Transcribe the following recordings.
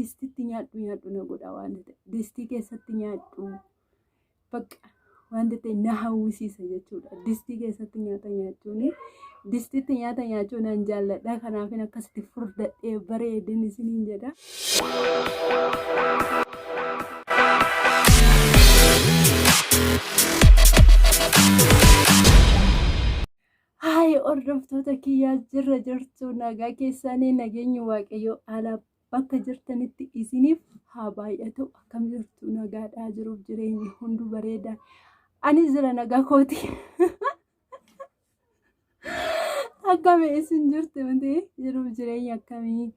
distitti nyaadhu na godha waan ta'e distii keessatti nyaadhu bakka waan ta'e na hawwisiisa jechuudha. Distii keessatti nyaata nyaachuun distitti nyaata nyaachuun nan jaalladha. Kanaaf akkasitti furdadhee bareedin isiniin jedha. Hayi hordoftoota kiyyaa jirra jirtu nagaa keessanii nageenyi waaqayyoo ala bakka jirtanitti isiniif haa baay'atu. Akkam jirtu nagaadhaa jiruuf jireenyi hundu bareeda. Ani jira nagaa kooti. Akkami isin jirtu miti jiruuf jireenya akkamii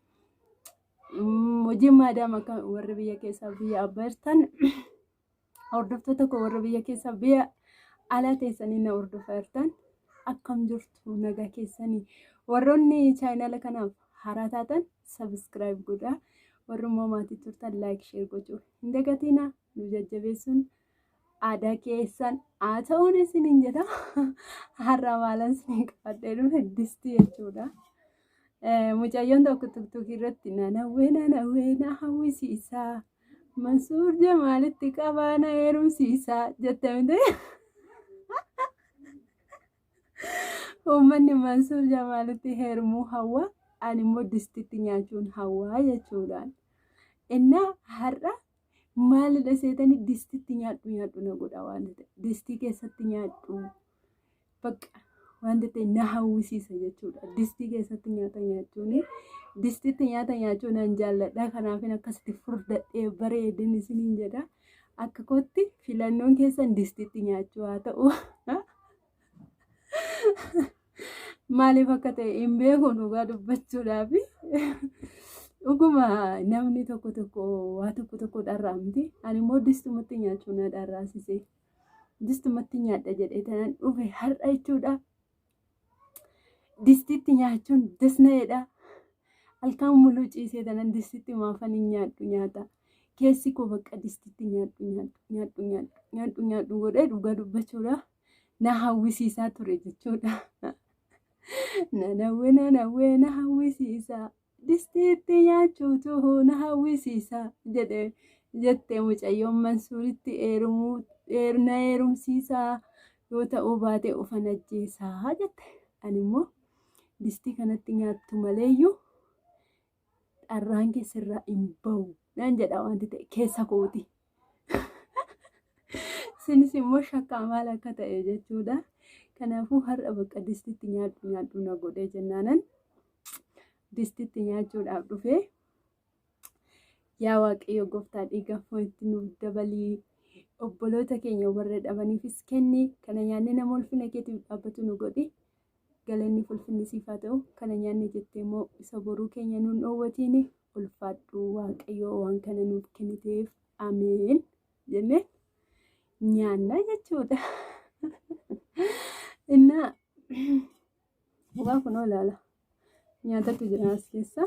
hojii maadaama akka warra biyya keessaa biyya abbaan hordoftoota koo warra biyya keessaa biyya ala teessanii na hordoftan akkam jirtu nagaa keessanii. Warroonni chaanala kanaaf haaraa taatan subscribe godhaa. Warrummaa maatii turtan like share gochuu hin dagatina. Nu jajjabeessuun aadaa keessan haa ta'uun isiniin jedha. Har'a maalan isin qabadhee dhufe distii jechuudha. Mucayyoon tokko tiktok irratti nanawwee na hawwisiisaa Mansuur Jamaalitti qabaa na heerumsiisaa jette miti. Uummanni Mansuur Jamaalitti heerumuu hawwa, ani immoo distitti nyaachuun hawwa jechuudhaan. Innaa har'a maalidha seetanii distitti nyaadhu na godha waan ta'e distii keessatti nyaadhu bakka waan ta'e na hawwisiisa jechuudha. Distii keessatti nyaata nyaachuun distitti nyaata nyaachuun nan jaalladha. Kanaaf akkasitti furdadhee bareedin isiniin jedha. Akka kootti filannoon keessan distitti nyaachuu haa ta'u. Maaliif akka ta'e hin beeku dhugaa dubbachuudhaaf. Dhuguma namni tokko waa tokko dharraamti. Ani immoo distumatti nyaachuu na dharraasise. Distumatti nyaadha jedhee tanan dhufe har'a jechuudha. Distitti nyaachuun dasnaa'edha. Halkan muluu ciisee tanan distitti maafan hin nyaadhu nyaata. Keessi koo bakka distitti nyaadhu godhee dhugaa dubbachuudha. Na hawwisiisaa ture jechuudha. Nanawwee na hawwisiisaa. Distitti nyaachuutu na hawwisiisaa jettee mucayyoon Mansuuritti na heerumsiisaa yoo ta'uu baate ofan ajjeesaa jette. Ani immoo distii kanatti nyaattu maleeyyuu dharraan keessarraa hin bahu nan jedha wanti ta'e keessa kooti. Sinis immoo shakkaa maal akka ta'e jechuudha. Kanaafuu har'a bakka distitti nyaadhu na godhee jennaanan distitti nyaachuudhaaf dhufee yaa waaqayyo gooftaa dhiiga foonitti nuuf dabalii obboloota keenya warra dhabaniifis kenni. Kana nyaanni nama ulfina keetiif dhaabbatu nu godhi. Galanni ulfinni siif haa ta'u. Kana nyaanni jettee immoo isa boruu keenya nuun dhoowwatiin ulfaadhu waaqayyo waan kana nuuf kenniteef ameen jennee nyaanna jechuudha. Innaa waa kunoo ilaala. Nyaatatu jira as keessa.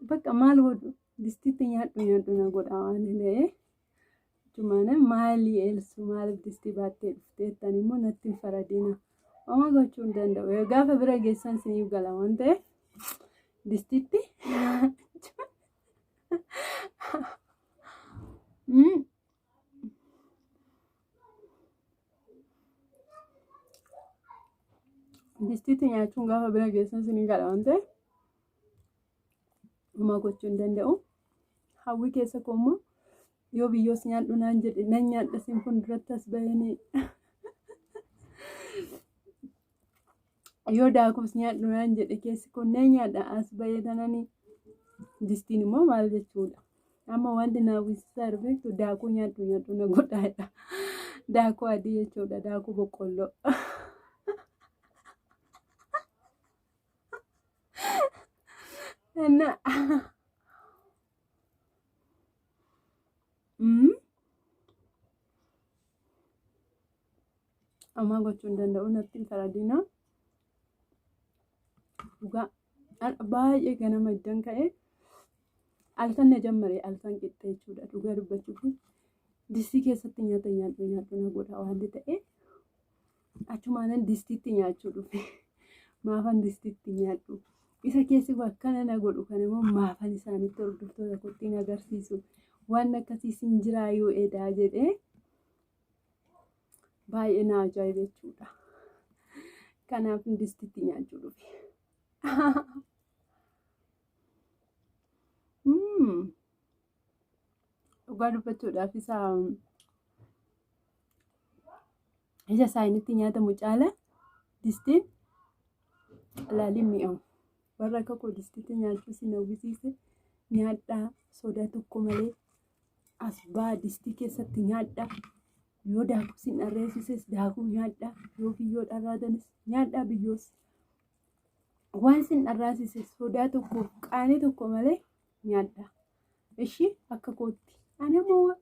Bakka maal godhu distitti nyaadhu na godha waan ta'e. Jumaana maali eelsu maaliif distii baattee dhuftee jettan immoo natti hin faradina. Oma gochuu hin danda'u. Gaafa bira geessan siniif gala waan ta'e distitti distitti nyaachuun gaafa bira geessan siniif gala waan ta'e oma gochuu hin danda'u. Hawwi keessa koo immoo yoo biyyoos nyaadhu naan jedhe nan nyaadha sin fuulduratti as bahanii. Yoo daakuus nyaadhu naan jedhe keessi kun nan nyaadha as bahee tananii. Distiin immoo maal jechuudha. Amma wanti na hawwisiisaa dhufeetu daakuu nyaadhu na godhaadha. Daakuu adii jechuudha. Daakuu boqqolloo. Amma gochuu hin danda'u natti hin faradina. Dhugaa baay'ee ganama iddan ka'ee halkan na jammare halkan qixxee jechuudha. Dhugaa dubbachuuf distii keessatti nyaata nyaadhu na godha waan ta'e achumaanan distiitti nyaachuu dhufe. Maafan distiitti nyaadhu isa keessi akkana na godhu kan immoo maafan isaanitti hordoftoota kottiin agarsiisu waan akkasii sin jiraa yoo edaa jedhee baay'ee na ajaa'iba jechuudha. Kanaaf distitti nyaachuu dhufe. Dhugaa dubbachuudhaaf isa isaanitti nyaatamu caala distiin laaliin mi'aawu. Warra akka koo distitti nyaachuu si hawwisiise nyaadhaa sodaa tokko malee as baa distii keessatti nyaadhaa. Yoo daakuu sin dharreessises daakuu nyaadhaa. Yoo biyyoo dharraatanis nyaadhaa biyyoos. Waan sin dharraasises sodaa tokko qaanii tokko malee nyaadhaa. Ishii akka kootti. Ani immoo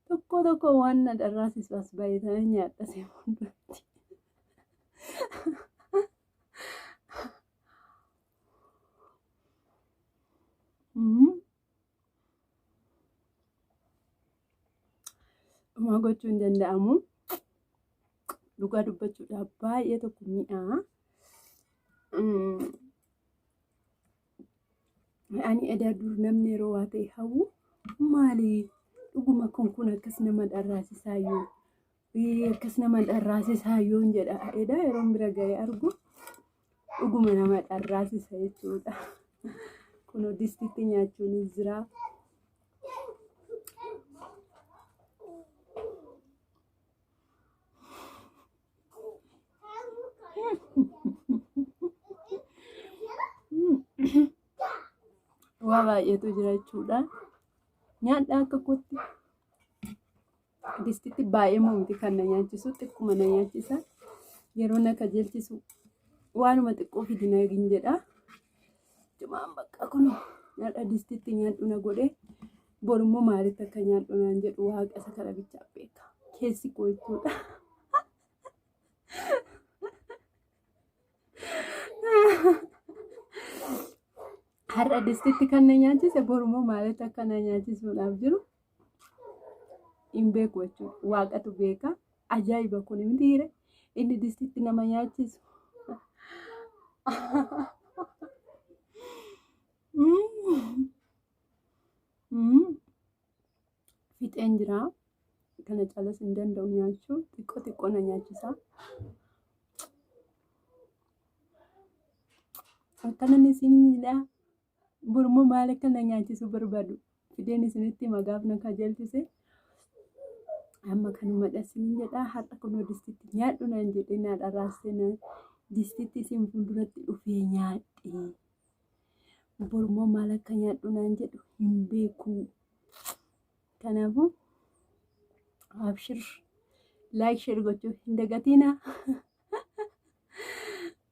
tokko waan na dharraasisu as baay'atanii nyaadha seemuun duratti. Dhumaa gochuu hin danda'amu. Dhugaa dubbachuudhaaf baay'ee tokko mi'aa. Ani edaa dur namni yeroo waa ta'e hawwu maali dhuguma kun akkas nama dharraasisaayyuu akkas nama dharraasisaayyuu jedha. Edaa yeroon bira ga'ee argu dhuguma nama dharraasisa jechuudha. Kunoo distitti nyaachuun jira. Waa baay'eetu jira jechuudha. Nyaadhaa akka kootti distitti baay'ee mumti kan na nyaachisu xiqquma na nyaachisa. Yeroo na kajeelchisu waanuma xiqqoo fidi na gin jedha. Jumaan bakka kun nyaadha distitti nyaadhu na godhe borummoo maalitti akka nyaadhu naan jedhu waaqa isa kana bichaa beeka. Keessi koo jechuudha. Har'a distitti kan na nyaachise borummoo maalitti akka na nyaachisuudhaaf jiru hin beeku jechuudha. Waaqatu beeka. Ajaa'iba kun mitiire inni distitti nama nyaachisu. Fixeen jira. Kana caalas hin danda'u nyaachuu. Xiqqoo na nyaachisa. Akkana isinidha. Borummoo maal akka na nyaachisu barbaadu. Fideen isinitti magaaf na kajeelchise. Amma kanuma dhasiniin jedha. Har'a kunoo distitti nyaadhu naan jedhee na dharraasee na distitti isin fuulduratti dhufee nyaadhe. Borummoo maal akka nyaadhu naan jedhu hin beeku. Kanaafuu abshir like share gochuu hin dagatinaa.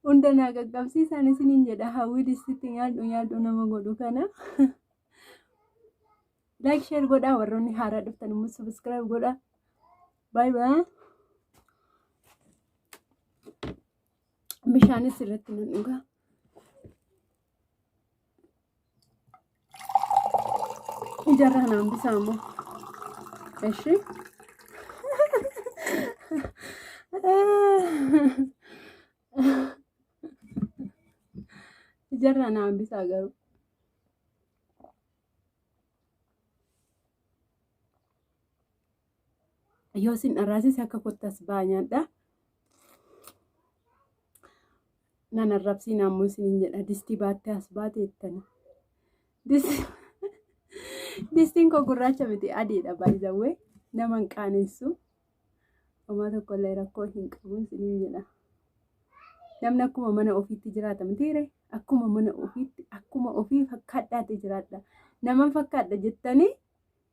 Hunda naa qaqqabsiisan isiniin jedha. Hawwii distitti nyaadhu nama godhu kana. Like share godhaa. Warroonni haaraa dhuftan immoo subscribe godhaa. Bye bye. Bishaanis irratti nan dhugaa. Ijarra naan bisaa immoo. Eshi. Ijarra naan bisaa garuu. Yoo sin dharraasise akka kottas baa nyaadha. Nan arrabsiin ammoo isiniin jedha. Distii baattee as baate jettani. Distiin koo gurraacha miti adiidha baay'ee nama hin qaanessu. Homaa tokkollee rakkoo hin qabu isiniin jedha. Namni akkuma mana ofiitti jiraata mitiire. Akkuma mana ofiitti akkuma ofii fakkaadhaatti jiraadha. Nama fakkaadha jettanii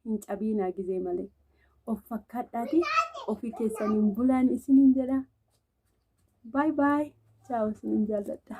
hin cabiinaa gizee malee. Of fakkaadhaati ofii keessaniin bulaan isiniin jedha. Bye bye. Ciao isiniin jaalladha.